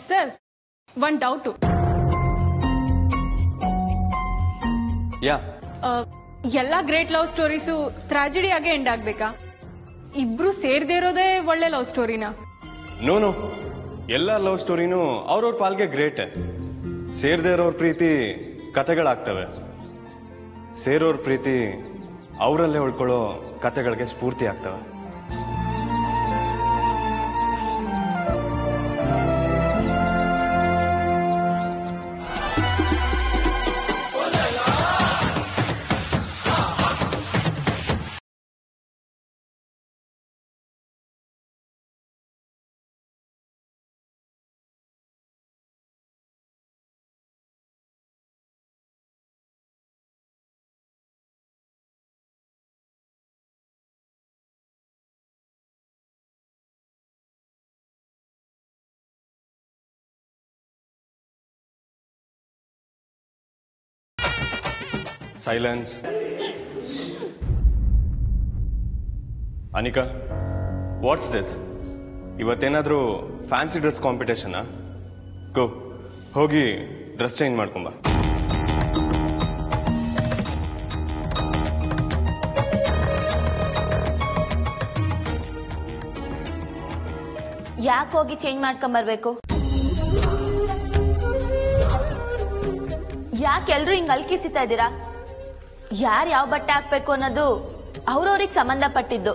Sir ಒಂದು doubt. ಯಾ ಎಲ್ಲ great love stories tragedy ಆಗಿ ಎಂಡ್ ಆಗ್ಬೇಕಾ? ಇಬ್ರು ಸೇರ್ದೇ ಇರೋದೇ ಒಳ್ಳೆ ಲವ್ ಸ್ಟೋರಿನಾ? ನೋನು ಎಲ್ಲ ಲವ್ ಸ್ಟೋರಿನೂ ಅವ್ರವ್ರ ಪಾಲ್ಗೆ ಗ್ರೇಟ್. ಸೇರ್ದೇ ಇರೋರ್ ಪ್ರೀತಿ ಕತೆಗಳಾಗ್ತವೆ, ಸೇರೋರ್ ಪ್ರೀತಿ ಅವರಲ್ಲೇ ಉಳ್ಕೊಳ್ಳೋ ಕತೆಗಳಿಗೆ ಸ್ಫೂರ್ತಿ ಆಗ್ತವೆ. Silence. Anika, what's this? ಇವತ್ತೇನಾದ್ರೂ ಫ್ಯಾನ್ಸಿ ಡ್ರೆಸ್ ಕಾಂಪಿಟೇಷನಾ? ಗೋ ಹೋಗಿ ಡ್ರೆಸ್ ಚೇಂಜ್ ಮಾಡ್ಕೊಂಬ. ಯಾಕೆ ಹೋಗಿ ಚೇಂಜ್ ಮಾಡ್ಕೊಂಬರ್ಬೇಕು? ಯಾಕೆ ಎಲ್ರು ಹಿಂಗ್ ಅಲ್ಕಿಸಿತಾ ಇದ್ದೀರಾ? ಯಾರು ಯಾವ ಬಟ್ಟೆ ಹಾಕ್ಬೇಕು ಅನ್ನೋದು ಅವ್ರವ್ರಿಗೆ ಸಂಬಂಧಪಟ್ಟಿದ್ದು.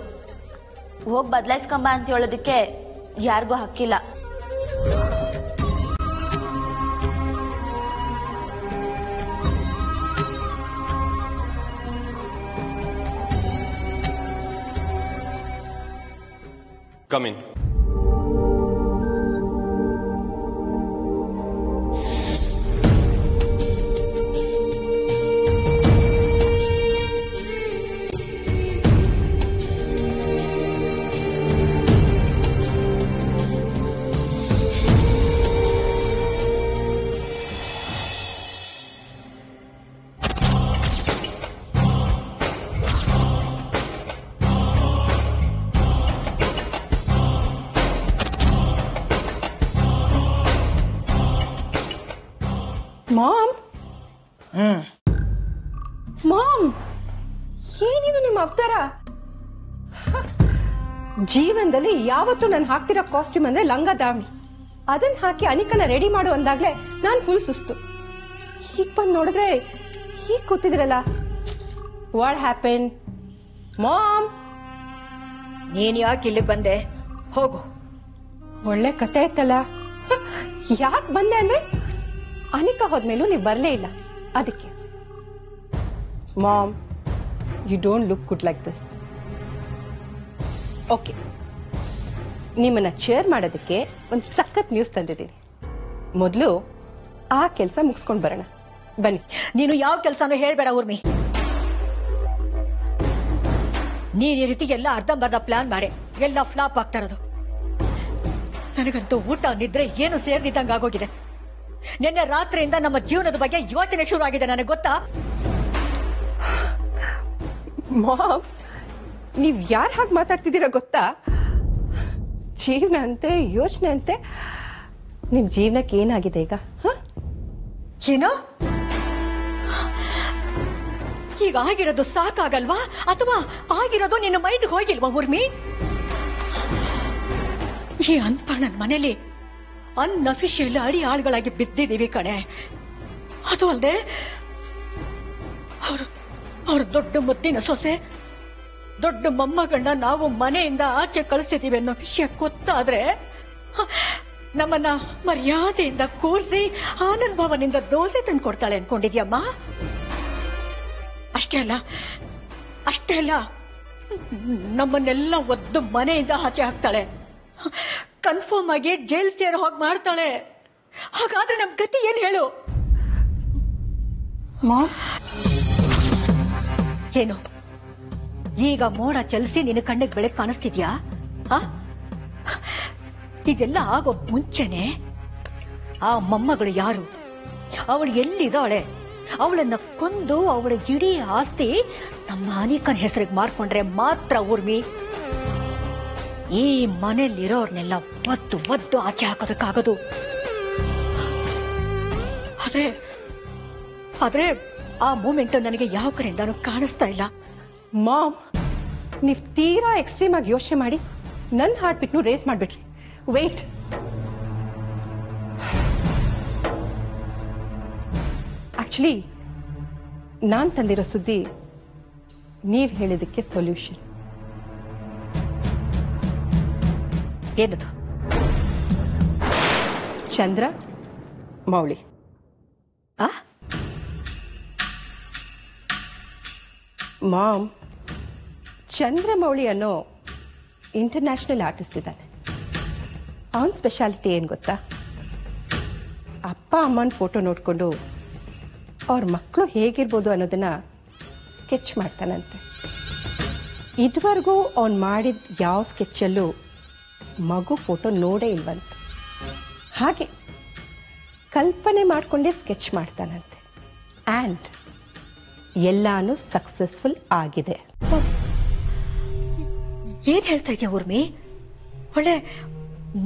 ಹೋಗಿ ಬದಲಾಯಿಸ್ಕೊಂಬ ಅಂತ ಹೇಳೋದಕ್ಕೆ ಯಾರಿಗೂ ಹಕ್ಕಿಲ್ಲ. Come in. ಮಾಮ್ ಮಾಮ್, ಏನಿದು ನಿಮ್ಮ ಅವತಾರ? ಜೀವನದಲ್ಲಿ ಯಾವತ್ತೂ ನಾನು ಹಾಕ್ತಿರೋ ಕಾಸ್ಟ್ಯೂಮ್ ಅಂದ್ರೆ ಲಂಗ ದಾವಣಿ. ಅದನ್ನ ಹಾಕಿ ಅನಿಕನ ರೆಡಿ ಮಾಡು ಅಂದಾಗ್ಲೇ ನಾನು ಫುಲ್ ಸುಸ್ತು. ಹೀಗ್ ಬಂದು ನೋಡಿದ್ರೆ ಹೀಗ್ ಕೂತಿದ್ರಲ್ಲ, ವಾಟ್ ಹ್ಯಾಪನ್? ಮಾಮ್, ನೀನ್ ಯಾಕೆ ಇಲ್ಲಿ ಬಂದೆ? ಹೋಗು. ಒಳ್ಳೆ ಕತೆ ಇತ್ತಲ್ಲ. ಯಾಕೆ ಬಂದೆ ಅಂದ್ರೆ ಅನಿಕಾ ಹೋದ್ಮೇಲೂ ನೀವು ಬರ್ಲೇ ಇಲ್ಲ, ಅದಕ್ಕೆ. Mom, you don't look good like this. Okay, ನಿಮ್ಮನ್ನ ಚೇರ್ ಮಾಡೋದಕ್ಕೆ ಒಂದು ಸಖತ್ ನ್ಯೂಸ್ ತಂದಿದ್ದೀನಿ. ಮೊದಲು ಆ ಕೆಲಸ ಮುಗಿಸ್ಕೊಂಡು ಬರೋಣ, ಬನ್ನಿ. ನೀನು ಯಾವ ಕೆಲಸನೂ ಹೇಳ್ಬೇಡ ಊರ್ಮಿ. ನೀನ್ ಈ ರೀತಿ ಎಲ್ಲ ಅರ್ಧಂಬರ್ಧ ಪ್ಲಾನ್ ಮಾಡಿ ಎಲ್ಲ ಫ್ಲಾಪ್ ಆಗ್ತಾ ಇರೋದು. ನನಗಂತೂ ಊಟ ನಿದ್ರೆ ಏನು ಸೇರ್ದಿದ್ದಂಗೆ ಆಗೋಗಿದೆ. ನಿನ್ನೆ ರಾತ್ರಿಯಿಂದ ನಮ್ಮ ಜೀವನದ ಬಗ್ಗೆ ಯೋಚನೆ ಶುರು ಆಗಿದೆ, ನನಗೆ ಗೊತ್ತಾ? ಮಾಮ್, ನೀವ್ ಯಾರು ಹಾಗೆ ಮಾತಾಡ್ತಿದ್ದೀರಾ ಗೊತ್ತಾ? ಜೀವನ ಅಂತೆ, ಯೋಚನೆ ಅಂತೆ. ನಿಮ್ ಜೀವನಕ್ಕೆ ಏನಾಗಿದೆ ಈಗ? ಏನು? ಈಗ ಆಗಿರೋದು ಸಾಕಾಗಲ್ವಾ? ಅಥವಾ ಆಗಿರೋದು ನಿನ್ನ ಮೈಂಡ್ ಹೋಗಿಲ್ವಾ ಊರ್ಮಿ? ಈ ಅಂತ ನನ್ನ ಮನೇಲಿ ಅನ್ಅಫಿಷಿಯಲ್ ಅಡಿ ಆಳುಗಳಾಗಿ ಬಿದ್ದಿದ್ದೀವಿ ಕಣೆ. ಅದು ಅಲ್ಲದೆ ಅವ್ರ ದೊಡ್ಡ ಮುದ್ದಿನ ಸೊಸೆ, ದೊಡ್ಡ ಮೊಮ್ಮಗಳನ್ನ ನಾವು ಮನೆಯಿಂದ ಆಚೆ ಕಳಿಸಿದೀವಿ ಅನ್ನೋ ವಿಷಯ ಗೊತ್ತಾದ್ರೆ ನಮ್ಮನ್ನ ಮರ್ಯಾದೆಯಿಂದ ಕೂರಿಸಿ ಆನಂದ್ ಭವನಿಂದ ದೋಸೆ ತಂದು ಕೊಡ್ತಾಳೆ ಅನ್ಕೊಂಡಿದ್ಯಮ್ಮ. ಅಷ್ಟೇ ಅಲ್ಲ, ನಮ್ಮನ್ನೆಲ್ಲ ಒದ್ದು ಮನೆಯಿಂದ ಆಚೆ ಹಾಕ್ತಾಳೆ. ಕನ್ಫರ್ಮ್ ಆಗಿ ಜೈಲ್ ಸೇರೋ ಹೋಗಿ ಮಾಡ್ತಾಳೆ. ಹಾಗಾದ್ರೆ ನಮ್ ಗತಿ ಏನ್ ಹೇಳು? ಏನು ಈಗ ಮೋಡ ಚಲಿಸಿ ನಿನ್ನ ಕಣ್ಣಿಗೆ ಬೆಳಕು ಕಾಣಿಸ್ತಿದ್ಯಾ? ಇದೆಲ್ಲ ಆಗೋ ಮುಂಚೆನೆ ಆ ಮೊಮ್ಮಗಳು ಯಾರು, ಅವಳು ಎಲ್ಲಿದ್ದಾಳೆ, ಅವಳನ್ನ ಕೊಂದು ಅವಳ ಇಡೀ ಆಸ್ತಿ ನಮ್ಮ ಅನಿಕನ್ ಹೆಸರಿಗೆ ಮಾಡ್ಕೊಂಡ್ರೆ ಮಾತ್ರ ಊರ್ಮಿ ಈ ಮನೇಲಿರೋರ್ನೆಲ್ಲ ಒದ್ದು ಒದ್ದು ಆಚೆ ಹಾಕೋದಕ್ಕಾಗದು. ಆದ್ರೆ ಆ ಮೂಮೆಂಟ್ ನನಗೆ ಯಾವ ಕಡೆಯಿಂದಾನು ಕಾಣಿಸ್ತಾ ಇಲ್ಲ. ಮಾಮ್, ನೀವು ತೀರಾ ಎಕ್ಸ್ಟ್ರೀಮ್ ಆಗಿ ಯೋಚನೆ ಮಾಡಿ ನನ್ನ ಹಾರ್ಟ್ ಬಿಟ್ನು ರೇಸ್ ಮಾಡ್ಬಿಟ್ರಿ. ವೇಟ್, ಆಕ್ಚುಲಿ ನಾನ್ ತಂದಿರೋ ಸುದ್ದಿ ನೀವ್ ಹೇಳಿದಕ್ಕೆ ಸೊಲ್ಯೂಷನ್. ಏನದು? ಚಂದ್ರ ಮೌಳಿ. ಮಾಮ್, ಚಂದ್ರಮೌಳಿ ಅನ್ನೋ ಇಂಟರ್ನ್ಯಾಷನಲ್ ಆರ್ಟಿಸ್ಟ್ ಇದ್ದಾನೆ. ಅವನ ಸ್ಪೆಷಾಲಿಟಿ ಏನು ಗೊತ್ತಾ? ಅಪ್ಪ ಅಮ್ಮನ ಫೋಟೋ ನೋಡಿಕೊಂಡು ಅವ್ರ ಮಕ್ಕಳು ಹೇಗಿರ್ಬೋದು ಅನ್ನೋದನ್ನ ಸ್ಕೆಚ್ ಮಾಡ್ತಾನಂತೆ. ಇದುವರೆಗೂ ಅವನು ಮಾಡಿದ ಯಾವ ಸ್ಕೆಚ್ಚಲ್ಲೂ ಮಗು ಫೋಟೋ ನೋಡೇ ಇಲ್ವಂತೆ. ಹಾಗೆ ಕಲ್ಪನೆ ಮಾಡಿಕೊಂಡೇ ಸ್ಕೆಚ್ ಮಾಡ್ತಾನಂತೆ. ಆ್ಯಂಡ್ ಎಲ್ಲಾನು ಸಕ್ಸಸ್ಫುಲ್ ಆಗಿದೆ. ಏನ್ ಹೇಳ್ತಾ ಇದೆಯಾ ಊರ್ಮಿ? ಒಳ್ಳೆ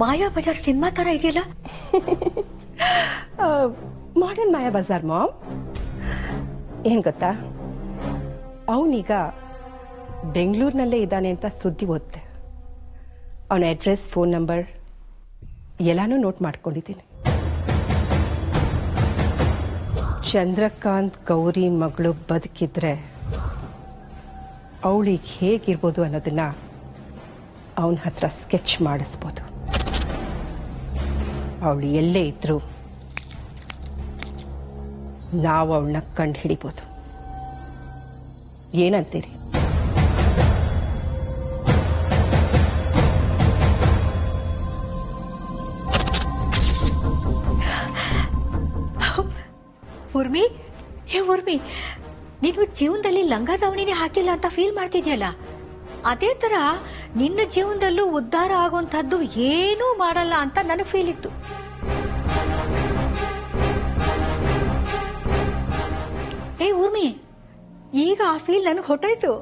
ಮಾಯಾ ಬಜಾರ್ ಸಿನಿಮಾ ತರ ಇದೆಯಲ್ಲ. ಮಾಡರ್ನ್ ಮಾಯಾ ಬಜಾರ್ ಮಾಮ್. ಏನ್ ಗೊತ್ತಾ, ಅವನೀಗ ಬೆಂಗಳೂರಿನಲ್ಲೇ ಇದ್ದಾನೆ ಅಂತ ಸುದ್ದಿ ಓದ್ತೆ. ಅವನ ಅಡ್ರೆಸ್, ಫೋನ್ ನಂಬರ್ ಎಲ್ಲಾನು ನೋಟ್ ಮಾಡ್ಕೊಂಡಿದ್ದೀನಿ. ಚಂದ್ರಕಾಂತ್ ಗೌರಿ ಮಗಳು ಬದುಕಿದ್ರೆ ಅವಳಿಗೆ ಹೇಗಿರ್ಬೋದು ಅನ್ನೋದನ್ನ ಅವನ ಹತ್ರ ಸ್ಕೆಚ್ ಮಾಡಿಸ್ಬೋದು. ಅವಳು ಎಲ್ಲೇ ಇದ್ರು ನಾವು ಅವಳನ್ನ ಕಂಡು ಹಿಡಿಬೋದು. ಏನಂತೀರಿ? ಊರ್ಮಿ, ಹೇ ಊರ್ಮಿ, ನೀನು ಜೀವನದಲ್ಲಿ ಲಂಗ ದಾವಣಿನೇ ಹಾಕಿಲ್ಲ ಅಂತ ಫೀಲ್ ಮಾಡ್ತಿದ್ಯಲ್ಲ, ಅದೇ ತರ ನಿನ್ನ ಜೀವನದಲ್ಲೂ ಉದ್ಧಾರ ಆಗುವಂತಹದ್ದು ಏನೂ ಮಾಡಲ್ಲ ಅಂತ ನನಗೆ ಫೀಲ್ ಇತ್ತು. ಏ ಊರ್ಮಿ, ಈಗ ಆ ಫೀಲ್ ನನಗೆ ಹೊಟ್ಟೋಯ್ತು.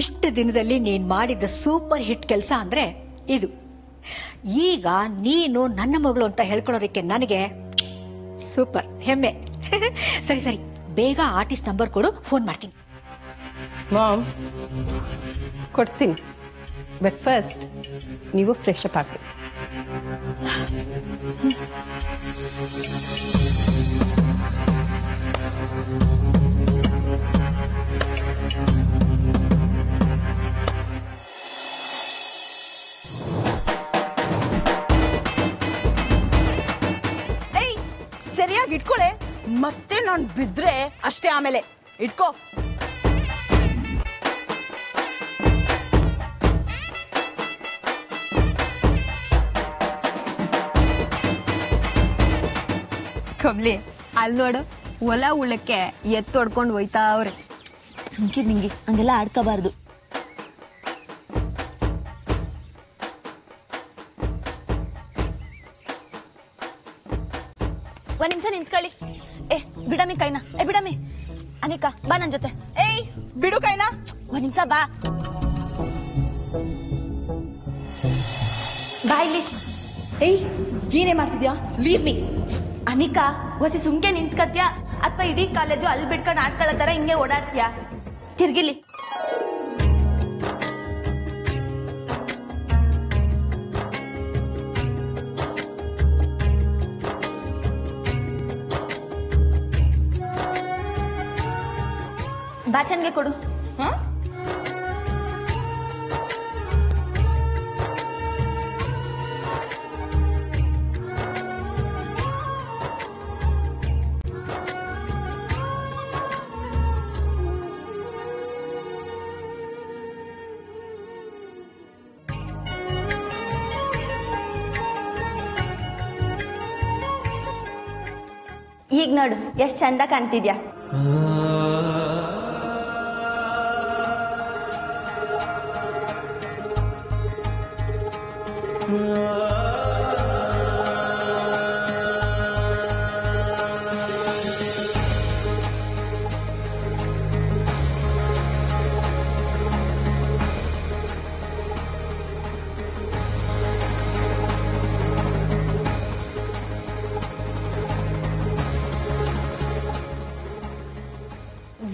ಇಷ್ಟು ದಿನದಲ್ಲಿ ನೀನ್ ಮಾಡಿದ ಸೂಪರ್ ಹಿಟ್ ಕೆಲಸ ಅಂದ್ರೆ ಇದು. ಈಗ ನೀನು ನನ್ನ ಮಗಳು ಅಂತ ಹೇಳ್ಕೊಳ್ಳೋದಕ್ಕೆ ನನಗೆ ಸೂಪರ್ ಹೆಮ್ಮೆ. ಸರಿ ಸರಿ, ಬೇಗ ಆರ್ಟಿಸ್ಟ್ ನಂಬರ್ ಕೊಡು, ಫೋನ್ ಮಾಡ್ತೀನಿ. ಮಾಮ್, ಕೊಡ್ತೀನಿ. ಬಟ್ ಫಸ್ಟ್ ನೀವು ಫ್ರೆಶ್ ಅಪ್ ಆಗಬೇಕು. ಸರಿಯಾಗಿ ಇಟ್ಕೊಳೆ, ಮತ್ತೆ ನಾನು ಬಿದ್ರೆ ಅಷ್ಟೇ. ಆಮೇಲೆ ಇಟ್ಕೋ. ಕಮ್ಲಿ, ಅಲ್ಲಿ ನೋಡು, ಹೊಲ ಉಳಕ್ಕೆ ಎತ್ತೊಡ್ಕೊಂಡು ಹೋಯ್ತಾ ಅವ್ರೆ. ಸುಮ್ಕಿ ನಿಂಗೆ ಹಂಗೆಲ್ಲ ಆಡ್ಕೋಬಾರ್ದು. ಒಂದ್ ನಿಮಿಷ ನಿಂತ್ಕೊಳ್ಳಿ. ಬಿಡಮಿ ಕೈನಾ, ಬಿಡಮಿ. ಅನಿಕಾ, ಬಾ ನನ್ ಜೊತೆ. ಬಿಡು ಕೈನಾ. ಒಂದ್ ನಿಮಿಷ ಬಾ. ಬಾ ಇಲ್ಲಿ. ಏನೇ ಮಾಡ್ತಿದ್ಯಾ? Leave me. ಅನಿಕಾ, ಹೊಸಿ ಸುಮ್ಕೆ ನಿಂತ್ಕತ್ಯಾ ಅಥವಾ ಇಡೀ ಕಾಲೇಜು ಅಲ್ಲಿ ಬಿಡ್ಕೊಂಡು ಆಡ್ಕೊಳ್ಳೋ ತರ ಹಿಂಗೆ ಓಡಾಡ್ತೀಯಾ? ತಿರ್ಗಿಲಿ. ಬಾಚನ್ಗೆ ಕೊಡು. ಈಗ ನೋಡು ಎಷ್ಟು ಚಂದ ಕಾಣ್ತಿದ್ಯಾ.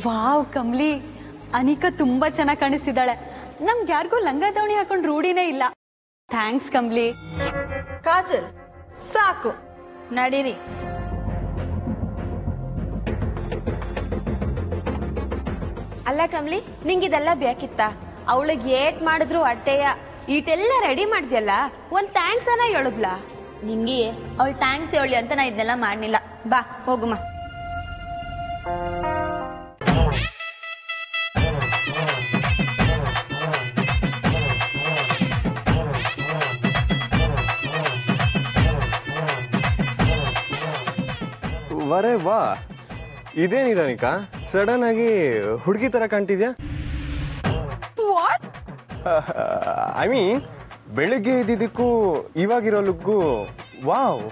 ವಾವ್ ಕಮ್ಲಿ, ಅನಿಕಾ ತುಂಬಾ ಚೆನ್ನಾಗಿ ಕಾಣಿಸ್ತಿದ್ದಾಳೆ. ನಮ್ಗೆ ಯಾರಿಗೂ ಲಂಗ ದಾವಣಿ ಹಾಕೊಂಡು ರೂಢಿನೇ ಇಲ್ಲ. ಥ್ಯಾಂಕ್ಸ್ ಕಮ್ಲಿ. ಕಾಜಲ್ ಸಾಕು, ನಡೀರಿ. ಅಲ್ಲ ಕಮ್ಲಿ, ನಿಂಗಿದೆಲ್ಲ ಬೇಕಿತ್ತ? ಅವಳಿಗೆ ಏಟ್ ಮಾಡಿದ್ರು ಅಟ್ಟೆಯ ಈಟೆಲ್ಲ ರೆಡಿ ಮಾಡ್ದ್ಯಲ್ಲ, ಒಂದ್ ಥ್ಯಾಂಕ್ಸ್ ಅನ್ನ ಹೇಳುದ್ಲಾ? ನಿಂಗಿ ಅವಳು ಥ್ಯಾಂಕ್ಸ್ ಹೇಳಿ ಅಂತ ನಾ ಇದನ್ನೆಲ್ಲ ಮಾಡ್ಲಿಲ್ಲ. ಬಾ ಹೋಗುಮ. ವರೇ ವಾ, ಇದೇನಿದೆ ಅನಿಕಾ, ಸಡನ್ ಆಗಿ ಹುಡುಗಿ ತರ ಕಾಣ್ತಿದ್ಯಾ? ಐ ಮೀನ್, ಬೆಳಿಗ್ಗೆ ಇದ್ದಿದ್ದಕ್ಕೂ ಇವಾಗಿರೋ ಲುಕ್ಗೂ ವಾವ್,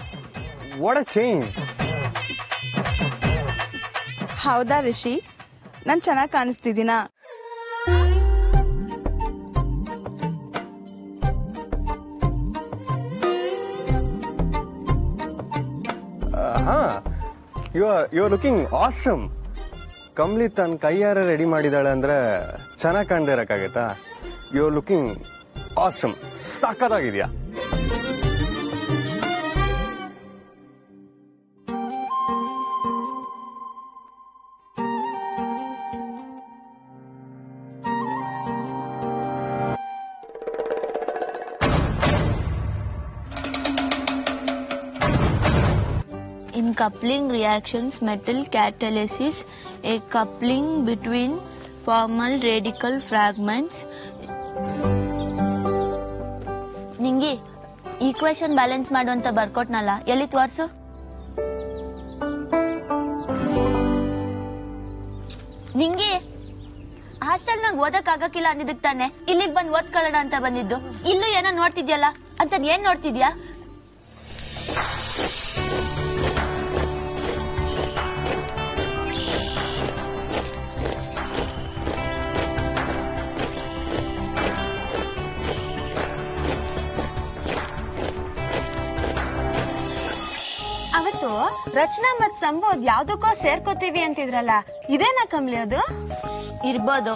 ವಾಟ್ ಅ ಚೇಂಜ್. ಹೌದಾ ರಿಷಿ, ನಾನ್ ಚೆನ್ನಾಗಿ ಕಾಣಿಸ್ತಿದ್ದೀನಾ? ಹಾ, you are looking awesome. Kamli ತನ್ನ ಕೈಯಾರ ರೆಡಿ ಮಾಡಿದಾಳೆ ಅಂದ್ರೆ ಚೆನ್ನಾಗಿ ಕಾಣದೇ ಇರಕ್ಕಾಗತ್ತಾ? ಯು ಆರ್ ಲುಕಿಂಗ್ ಆಸಮ್, ಸಖತ್ತಾಗಿದ್ಯಾ. In coupling reactions, metal catalysis, a coupling between formal radical fragments. ನಿಂಗಿ, ಈಕ್ವೇಶನ್ ಬ್ಯಾಲೆನ್ಸ್ ಮಾಡು ಅಂತ ಬರ್ಕೊಟ್ನಲ್ಲ, ಎಲ್ಲಿ ತೋರ್ಸು. ನಿಂಗಿ, ಹಾಸ್ಟೆಲ್ನಾಗ ಓದಕ್ ಆಗಕ್ಕಿಲ್ಲ ಅಂದಿದ್ದಕ್ ತಾನೆ ಇಲ್ಲಿಗೆ ಬಂದ್ ಓದ್ಕೊಳ್ಳೋಣ ಅಂತ ಬಂದಿದ್ದು. ಇಲ್ಲೂ ಏನೋ ನೋಡ್ತಿದ್ಯಲ್ಲ ಅಂತ ಏನ್ ನೋಡ್ತಿದ್ಯಾ? ಅವತ್ತು ರಚನಾ ಮತ್ ಸಂಬೋದ್ ಯಾವ್ದಕ್ಕೋ ಸೇರ್ಕೋತೀವಿ ಅಂತಿದ್ರಲ್ಲ, ಇದೇನಾ ಕಮ್ಲಿ ಅದು? ಇರ್ಬೋದು.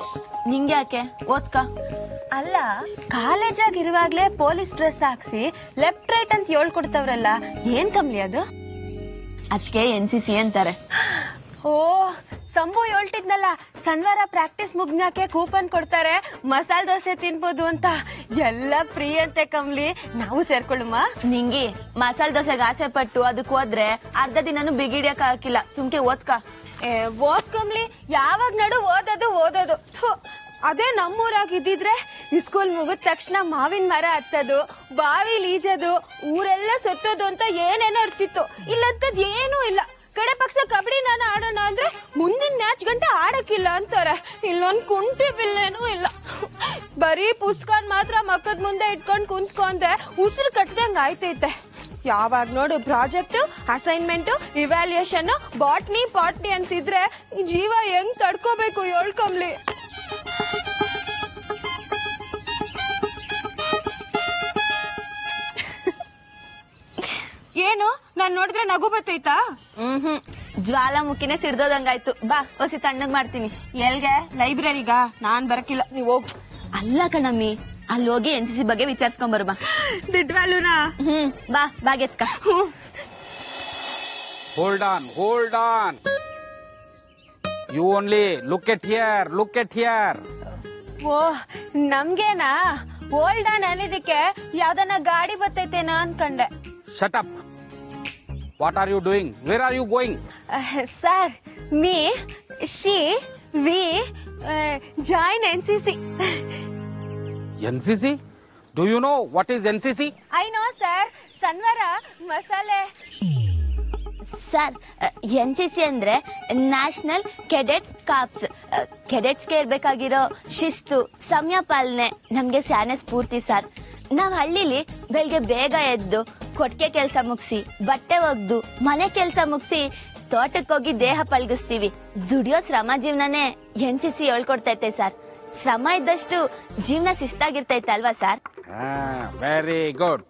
ನಿಂಗೆ ಯಾಕೆ, ಓದ್ಕ. ಅಲ್ಲ, ಕಾಲೇಜಾಗ ಇರುವಾಗ್ಲೇ ಪೊಲೀಸ್ ಡ್ರೆಸ್ ಹಾಕ್ಸಿ ಲೆಫ್ಟ್ ರೈಟ್ ಅಂತ ಹೇಳ್ಕೊಡ್ತಾವ್ರಲ್ಲ, ಏನ್ ಕಮ್ಲಿ ಅದು? ಅದಕ್ಕೆ NCC ಅಂತಾರೆ. ಓ, ಸಂಭು ಹೇಳ್ತಿದ್ನಲ್ಲ, ಶನಿವಾರ ಪ್ರಾಕ್ಟೀಸ್ ಮುಗ್ನಾಕೆ ಕೂಪನ್ ಕೊಡ್ತಾರೆ, ಮಸಾಲೆ ದೋಸೆ ತಿನ್ಬೋದು ಅಂತ. ಎಲ್ಲ ಫ್ರೀ ಅಂತೆ ಕಮ್ಲಿ, ನಾವು ಸೇರ್ಕೊಳ್ಳುಮ? ನಿಂಗಿ, ಮಸಾಲೆ ದೋಸೆಗೆ ಆಸೆ ಪಟ್ಟು ಅದಕ್ಕೆ ಹೋದ್ರೆ ಅರ್ಧ ದಿನನೂ ಬಿಗಿಡಿಯಕ್ ಹಾಕಿಲ್ಲ. ಸುಮ್ಕೆ ಓದ್ಕ. ಓದ್ ಕಮ್ಲಿ, ಯಾವಾಗ ನಡು ಓದೋದು. ಅದೇ ನಮ್ಮೂರಾಗ ಇದ್ದಿದ್ರೆ ಸ್ಕೂಲ್ ಮುಗಿದ ತಕ್ಷಣ ಮಾವಿನ ಮರ ಹತ್ತದು, ಬಾವಿಲಿ ಈಜೋದು, ಊರೆಲ್ಲ ಸುತ್ತೋದು ಅಂತ ಏನೇನೋ ಇರ್ತಿತ್ತು. ಇಲ್ಲಂತದ್ ಏನೂ ಇಲ್ಲ. ಕಡೆ ಪಕ್ಷ ಕಬಡ್ಡಿ ನಾನು ಆಡೋಣ ಅಂದ್ರೆ ಮುಂದಿನ ಮ್ಯಾಚ್ ಗಂಟೆ ಆಡಕ್ಕಿಲ್ಲ ಅಂತಾರೆ. ಇಲ್ಲೊಂದ್ ಕುಂಟಿ ಬಿಲ್ಲೇನೂ ಇಲ್ಲ. ಬರೀ ಪುಸ್ತಕನ್ ಮಾತ್ರ ಮಕ್ಕದ ಮುಂದೆ ಇಟ್ಕೊಂಡ್ ಕುಂತ್ಕೊಂಡೆ ಉಸಿರು ಕಟ್ಟದಂಗ ಆಯ್ತೈತೆ. ಯಾವಾಗ ನೋಡು ಪ್ರಾಜೆಕ್ಟ್, ಅಸೈನ್ಮೆಂಟ್, ಇವ್ಯಾಲ್ಯೂಯೇಷನ್, ಬಾಟ್ನಿ ಅಂತಿದ್ರೆ ಜೀವ ಹೆಂಗ್ ತಡ್ಕೋಬೇಕು ಹೇಳ್ಕಂಬ್ಲಿ. ಏನು, ನಾನ್ ನೋಡಿದ್ರೆ ನಗು ಬರ್ತೈತಾ? ಜ್ವಾಲಾಮುಖಿನೇ ಸಿಡ್ದೋದಂಗಾಯ್ತು. ಬಾ, ಹೊಸಿ ತಣ್ಣಗ್ ಮಾಡ್ತೀನಿ. ಎಲ್ಗೆ? ಲೈಬ್ರರಿಗ? ನಾನ್ ಬರಕಿಲ್ಲ, ನೀವ್ ಹೋಗ್. ಅಲ್ಲ ಕಣಮ್ಮಿ, ಅಲ್ಲಿ ಹೋಗಿ NCC ಬಗ್ಗೆ ವಿಚಾರಿಸ್ಕೊಂಡ್ ಬರುಬಾ. ದಿಡ್ವಾಲುನಾ? ಬಾ, ಬಾಗೆತ್ಕ. Hold on. You only look at here. ಓ, ನಮ್ಗೇನಾ? ಹೋಲ್ಡ್ ಆನ್ ಅನ್ನೋದಕ್ಕೆ ಯಾವ್ದನ್ನ ಗಾಡಿ ಬರ್ತೈತೇನೋ ಅನ್ಕಂಡೆ. Shut up. What are you doing? Where are you going? Sir, me, she, we join NCC. NCC? Do you know what is NCC? I know, sir. ಶನಿವಾರ ಮಸಾಲೆ. Sir, NCC ಅಂದ್ರೆ ನ್ಯಾಷನಲ್ ಕೆಡೆಟ್ ಕಾರ್ಪ್ಸ್. ಕೆಡೆಟ್ಸ್ಗೆ ಇರ್ಬೇಕಾಗಿರೋ ಶಿಸ್ತು, ಸಮಯ ಪಾಲನೆ ನಮ್ಗೆ ಸ್ಯಾನೆ ಸ್ಫೂರ್ತಿ sir. ನಾವ್ ಹಳ್ಳಿಲಿ ಬೆಳಿಗ್ಗೆ ಬೇಗ ಎದ್ದು ಕೊಟ್ಟಿಗೆ ಕೆಲಸ ಮುಗಿಸಿ, ಬಟ್ಟೆ ಒಗ್ದು, ಮನೆ ಕೆಲಸ ಮುಗಿಸಿ, ತೋಟಕ್ಕೆ ಹೋಗಿ ದೇಹ ಪಳಗಿಸ್ತೀವಿ. ದುಡಿಯೋ ಶ್ರಮ ಜೀವನನೇ NCC ಹೇಳ್ಕೊಡ್ತೈತೆ ಸರ್. ಶ್ರಮ ಇದ್ದಷ್ಟು ಜೀವನ ಶಿಸ್ತಾಗಿರ್ತೈತೆ ಅಲ್ವಾ sir? Very good.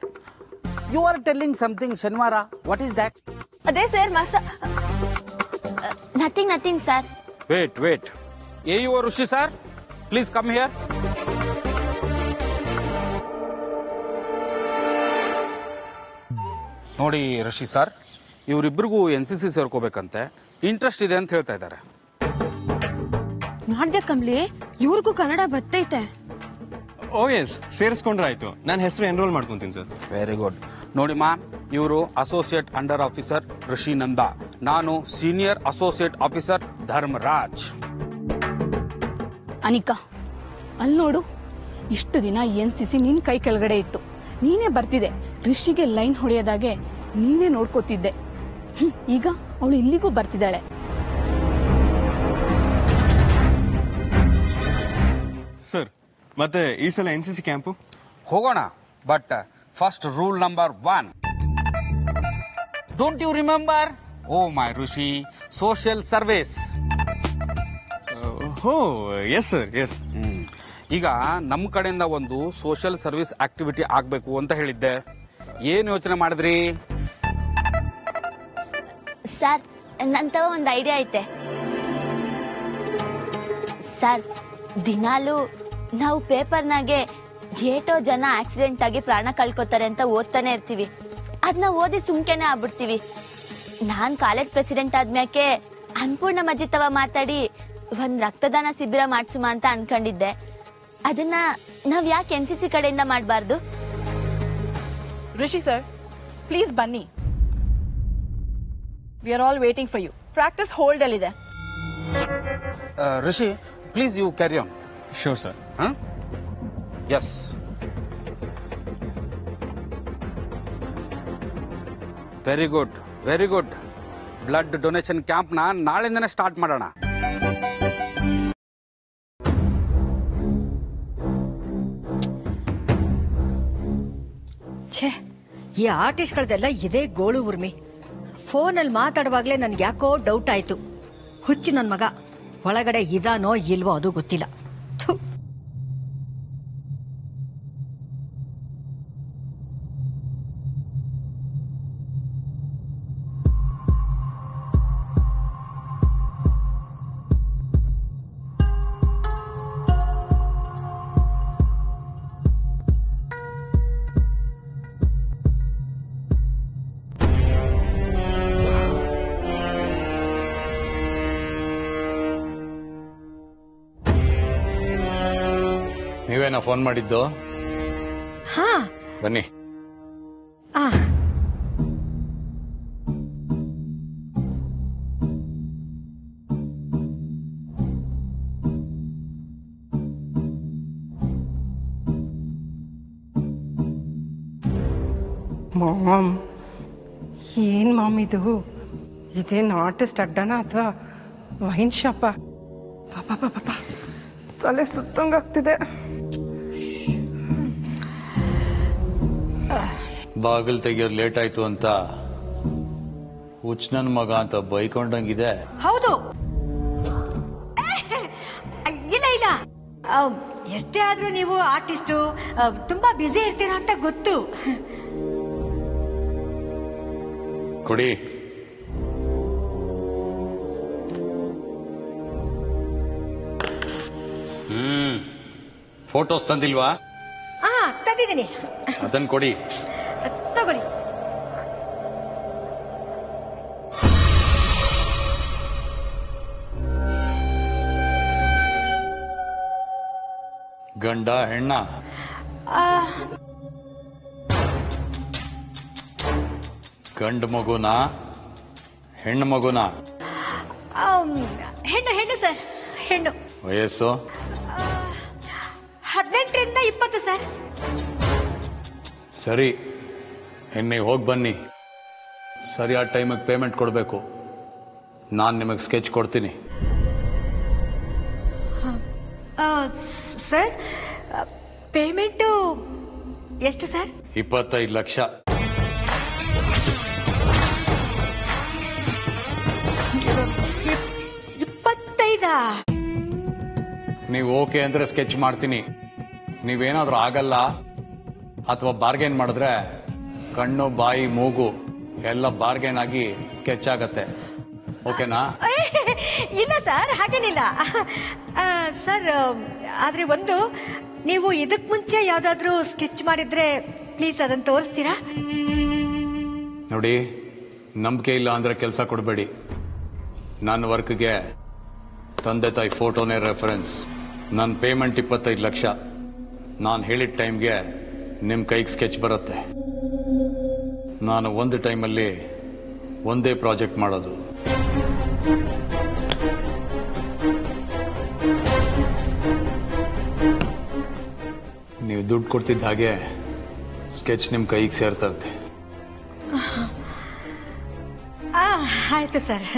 You are telling something ಶನಿವಾರ. What is that? ಅದೇ sir, nothing sir. Wait AU Rishi sir, please come here. ನೋಡಿ ಋಷಿ ಸರ್, ಇವರಿಬ್ಬರಿಗೂ NCC ಸೇರ್ಕೋಬೇಕಂತೆ, ಇಂಟ್ರೆಸ್ಟ್ ಇದೆ ಅಂತ ಹೇಳ್ತಾ ಇದ್ದಾರೆ. ನೋಡ್ದೆ ಕಮ್ಲಿ, ಇವ್ರಿಗೂ ಕನ್ನಡ ಬರ್ತೈತೆ. ಓ ಎಸ್, ಸೇರಿಸ್ಕೊಂಡ್ರೆ ಆಯ್ತು. ನಾನು ಹೆಸರು ಎನ್ರೋಲ್ ಮಾಡ್ಕೊಂತೀನಿ ಸರ್. Very good. ನೋಡಿಮಾ, ಇವರು associate under officer Rishi Nanda, ನಾನು senior associate officer Dharmaraj. Anika, ಅಲ್ಲಿ ನೋಡು, ಇಷ್ಟು ದಿನ NCC ನಿನ್ ಕೈ ಕೆಳಗಡೆ ಇತ್ತು, ನೀನೇ ಬರ್ತಿದೆ. ಋಷಿಗೆ ಲೈನ್ ಹೊಡೆಯೋದಾಗೆ ನೀನೇ ನೋಡ್ಕೋತಿದ್ದೆ. ಈಗ ಅವಳು ಇಲ್ಲಿಗೂ ಬರ್ತಿದ್ದಾಳೆ. ಸರ್, ಮತ್ತೆ ಈ ಸಲ NCC ಕ್ಯಾಂಪು ಹೋಗೋಣ, but first rule number 1. Don't you remember? Oh my Rishi, social service. ಹೋ ಎಸ್ ಸರ್, ಎಸ್. ಈಗ ನಮ್ಮ ಕಡೆಯಿಂದ ಒಂದು ಸೋಷಿಯಲ್ ಸರ್ವಿಸ್ ಆಕ್ಟಿವಿಟಿ ಆಗ್ಬೇಕು ಅಂತ ಹೇಳಿದ್ದೆ. ಏನ್ ಯೋಚನೆ ಮಾಡಿದ್ರಿ? ಸರ್, ನಂತವ ಒಂದು ಐಡಿಯಾ ಐತೆ ಸರ್. ದಿನಾಲು ನಾವು ಪೇಪರ್ನಾಗೆ ಏಟೋ ಜನ ಆಕ್ಸಿಡೆಂಟ್ ಆಗಿ ಪ್ರಾಣ ಕಳ್ಕೊತಾರೆ ಅಂತ ಓದ್ತಾನೆ ಇರ್ತೀವಿ. ಅದನ್ನ ಓದಿ ಸುಮ್ಕೆನೆ ಆಗ್ಬಿಡ್ತೀವಿ. ನಾನ್ ಕಾಲೇಜ್ ಪ್ರೆಸಿಡೆಂಟ್ ಆದ್ಮ್ಯಾಕೆ ಅನ್ಪೂರ್ಣ ಮಜಿತವ ಮಾತಾಡಿ ಒಂದ್ ರಕ್ತದಾನ ಶಿಬಿರ ಮಾಡ್ಸುಮ ಅಂತ ಅನ್ಕೊಂಡಿದ್ದೆ. ಅದನ್ನ ನಾವ್ ಯಾಕೆ NCC ಕಡೆಯಿಂದ ಮಾಡಬಾರ್ದು? ರಿಷಿ ಸರ್, ಪ್ಲೀಸ್ ಬನ್ನಿ. We are all waiting for you. Practice hold ಅಲ್ಲಿದೆ. Rishi, please you carry on. Sure sir. Yes. Very good, very good. Blood donation ಕ್ಯಾಂಪ್ನ ನಾಳೆಯಿಂದನೇ ಸ್ಟಾರ್ಟ್ ಮಾಡೋಣ. ಛೇ, ಈ ಆರ್ಟಿಸ್ಟ್ಗಳದೆಲ್ಲ ಇದೇ ಗೋಳು ಉರ್ಮಿ. ಫೋನಲ್ಲಿ ಮಾತಾಡುವಾಗಲೇ ನನ್ಗೆ ಯಾಕೋ ಡೌಟ್ ಆಯ್ತು. ಹುಚ್ಚು ನನ್ನ ಮಗ ಒಳಗಡೆ ಇದಾನೋ ಇಲ್ವೋ ಅದು ಗೊತ್ತಿಲ್ಲ. ಥು. ನೀವೇನಾ ಫೋನ್ ಮಾಡಿದ್ದು? ಹಾ, ಬನ್ನಿ. ಮಾಮ್, ಏನ್ ಮಾಮ್ ಇದು? ಇದೇನ್ ಆರ್ಟಿಸ್ಟ್ ಅಡ್ಡನ ಅಥವಾ ವೈನ್ ಶಾಪ? ಪಾಪ ಪಾಪ, ತಲೆ ಸುತ್ತಂಗಾಗ್ತಿದೆ. ಬಾಗಿಲು ತೆಗಿಯೋದು ಲೇಟ್ ಆಯ್ತು ಅಂತ ಹುಚ್ಚ ನನ್ ಮಗ ಅಂತ ಬೈಕೊಂಡಂಗಿದೆ. ಹೌದು. ಇಲ್ಲ ಇಲ್ಲ, ಎಷ್ಟೇ ಆದ್ರೂ ನೀವು ಆರ್ಟಿಸ್ಟು, ತುಂಬಾ ಬ್ಯುಸಿ ಇರ್ತೀರಾ ಅಂತ ಗೊತ್ತು. ಕೊಡಿ. ಫೋಟೋಸ್ ತಂದಿಲ್ವಾ? ತಂದಿದ್ದೀನಿ. ಅದನ್ನ ಕೊಡಿ. ತಗೊಳ್ಳಿ. ಗಂಡ ಹೆಣ್ಣ? ಗಂಡು ಮಗುನ ಹೆಣ್ಣು ಮಗುನ? ಹೆಣ್ಣು ಹೆಣ್ಣು ಸರ್, ಹೆಣ್ಣು. ವಯಸ್ಸು? 18ರಿಂದ 20 ಸರ್. ಸರಿ, ಇನ್ನು ಹೋಗಿ ಬನ್ನಿ. ಸರಿಯಾದ ಟೈಮಿಗೆ ಪೇಮೆಂಟ್ ಕೊಡಬೇಕು. ನಾನು ನಿಮಗೆ ಸ್ಕೆಚ್ ಕೊಡ್ತೀನಿ. ಸರ್, ಪೇಮೆಂಟು ಎಷ್ಟು ಸರ್? 25 ಲಕ್ಷ. ನೀವು ಓಕೆ ಅಂದ್ರೆ ಸ್ಕೆಚ್ ಮಾಡ್ತೀನಿ. ನೀವೇನಾದ್ರೂ ಆಗಲ್ಲ ಅಥವಾ ಬಾರ್ಗೇನ್ ಮಾಡಿದ್ರೆ ಕಣ್ಣು ಬಾಯಿ ಮೂಗು ಎಲ್ಲ ಬಾರ್ಗೇನ್ ಆಗಿ ಸ್ಕೆಚ್ ಆಗತ್ತೆ. ಓಕೆನಾ? ಇಲ್ಲ ಸರ್, ಹಾಗೇನಿಲ್ಲ. ಸರ್, ಆದ್ರೆ ಒಂದು, ನೀವು ಇದಕ್ ಮುಂಚೆ ಯಾವ್ದಾದ್ರು ಸ್ಕೆಚ್ ಮಾಡಿದ್ರೆ ಪ್ಲೀಸ್ ಅದನ್ನ ತೋರಿಸ್ತೀರಾ? ನೋಡಿ, ನಂಬಿಕೆ ಇಲ್ಲ ಅಂದ್ರೆ ಕೆಲಸ ಕೊಡಬೇಡಿ. ನನ್ನ ವರ್ಕ್ಗೆ ತಂದೆ ತಾಯಿ ಫೋಟೋನೇ ರೆಫರೆನ್ಸ್. ನನ್ನ ಪೇಮೆಂಟ್ 25 ಲಕ್ಷ. ನಾನು ಹೇಳಿದ ಟೈಮ್ಗೆ ನಿಮ್ಮ ಕೈಗೆ ಸ್ಕೆಚ್ ಬರುತ್ತೆ. ನಾನು ಒಂದು ಟೈಮಲ್ಲಿ ಒಂದೇ ಪ್ರಾಜೆಕ್ಟ್ ಮಾಡೋದು. ನೀವು ದುಡ್ಡು ಕೊಡ್ತಿದ್ದ ಹಾಗೆ ಸ್ಕೆಚ್ ನಿಮ್ಮ ಕೈಗೆ ಸೇರ್ತಾ ಇರುತ್ತೆ. ಆಯ್ತು ಸರ್.